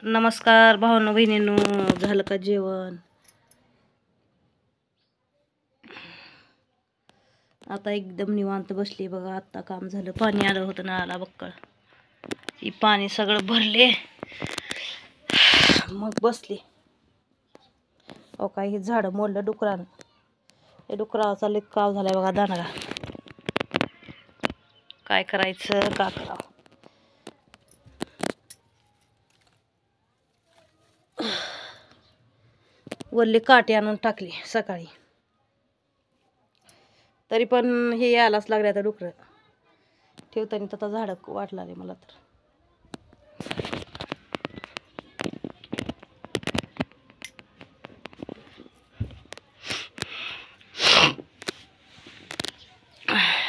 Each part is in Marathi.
नमस्कार भावांनो बहिणींनो, झालं का जेवण? आता एकदम निवांत बसली बघा. आता काम झालं, पाणी आलं होतं नळाला बक्कळ. ही पाणी सगळं भरले, मग बसली. अहो काय हे झाडं मोडलं डुकरानं. हे डुकराचा लई काव झालाय बघा दानगा. काय करायचं का करावं? वल्ली काठी आणून टाकली सकाळी, तरी पण हे यायलाच लागले. आता डुकरं ठेवताना तर झाडं वाट लागले मला तर.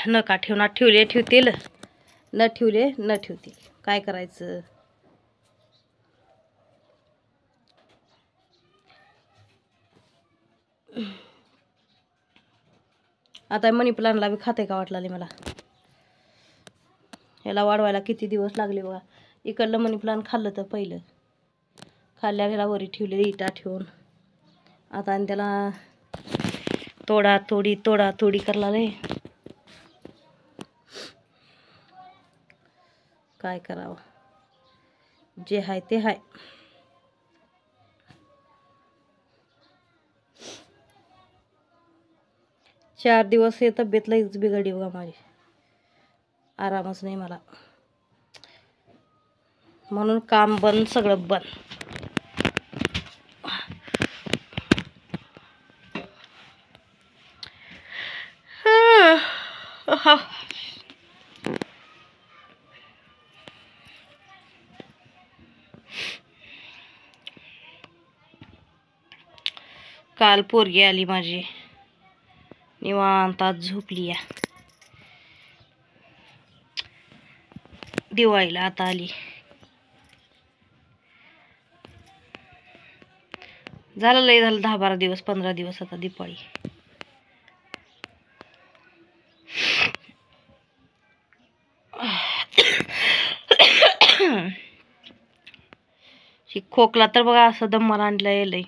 न का ठेवणार, ठेवले ठेवतील, न ठेवले न ठेवतील. काय करायचं? आता मनी प्लांटला बी खाते का वाटलं मला. ह्याला वाढवायला किती दिवस लागले बघा. इकडलं मनी प्लांट खाल्लं तर पहिलं खाल्ल्या ह्याला वरी ठेवले इटा ठेवून. आता आणि त्याला तोडा तोडी करला रे. काय करावं, जे हाय ते हाय. चार दिवस हे तब्येत लईच बिघडली बघा माझी. आरामच नाही मला, म्हणून काम बंद, सगळं बंद. काल पोरगी आली माझी, निवांत आज झोपली या. दिवाळीला आता आली. झालं लय झालं 10-12 दिवस, 15 दिवस आता दिवाळी. खोकला तर बघा असं दम्माला आणलं येलय,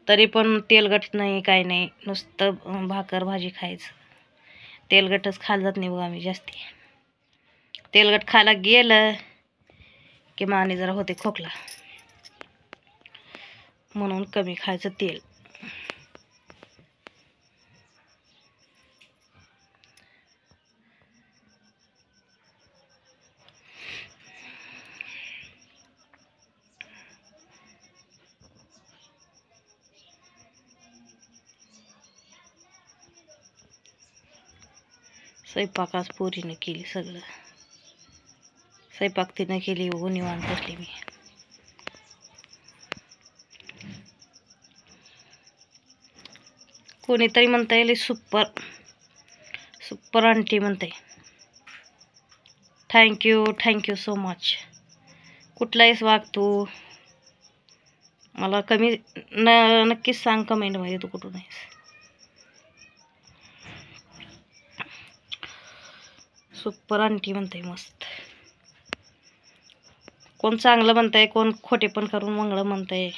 तरी पण तेलगट नाही काय नाही, नुसतं भाकर भाजी खायचं. तेलगटच खायला जात नाही बघा आम्ही जास्ती. तेलगट खायला गेलं की माने जरा होते खोकला, म्हणून कमी खायचं तेल. स्वयंपाक आज पोरीने केली, सगळं स्वयंपाक तिनं केली. बघून निवांत बसली मी. कोणीतरी म्हणता येईल सुपर सुपर आंटी म्हणते. Thank you so much. कुठलाहीच वाग तू मला कमी नक्कीच सांग कमेंटमध्ये तू कुठून आहेस. सुपर आंटी म्हणते मस्त. कोण चांगलं म्हणतंय, कोण खोटे पण करून मंगळ म्हणतंय.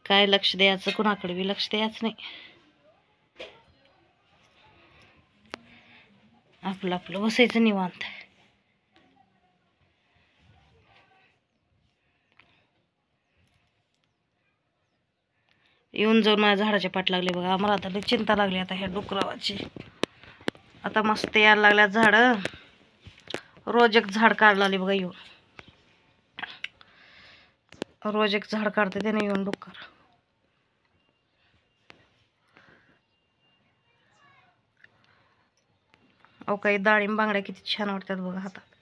काय लक्ष द्यायचं, कोणाकडे बी लक्ष द्यायचं नाही. आपलं आपलं बसायचं निवांत. येऊन जाऊन माझ्या झाडाच्या पाठ लागले बघा. मला आता लई चिंता लागली आता ह्या डुकरावाची. आता मस्त यायला लागल्यात झाडं. रोज एक झाड काढला बघा येऊन. रोज एक झाड काढते त्याने येऊन डुक्कर. अहो काही डाळिंब बांगड्या किती छान वाटतात बघा हातात,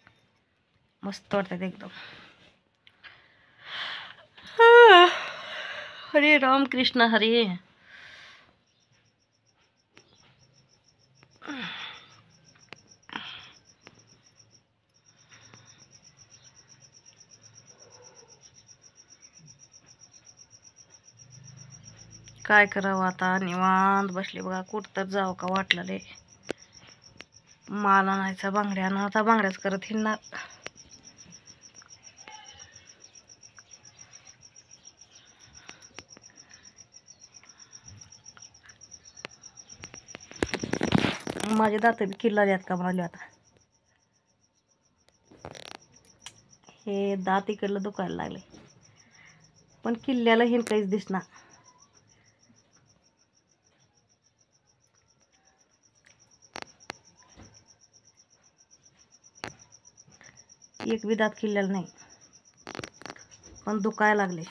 मस्त वाटतात एकदम. हरे राम कृष्ण हरे. काय करावं आता, निवांत बसले बघा. कुठं तर जावं का वाटलं. माल आणायचा बांगड्या, आता बांगड्याच करत हिंडणार. माझे दात बी किल्ला का म्हणाले आता. हे दात इकडलं दुखायला लागले, पण किल्ल्याला हे काहीच दिसणार. एक बी दात किल्ल्याला नाही, पण दुखायला लागले.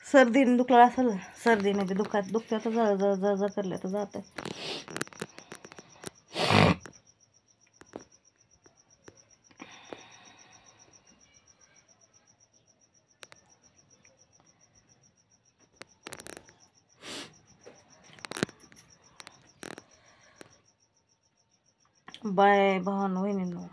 सर्दीने दुखला असेल, सर्दीने बी दुखत्या तर जळ करले तर जात. बाय भावांनो, वहिनींनो,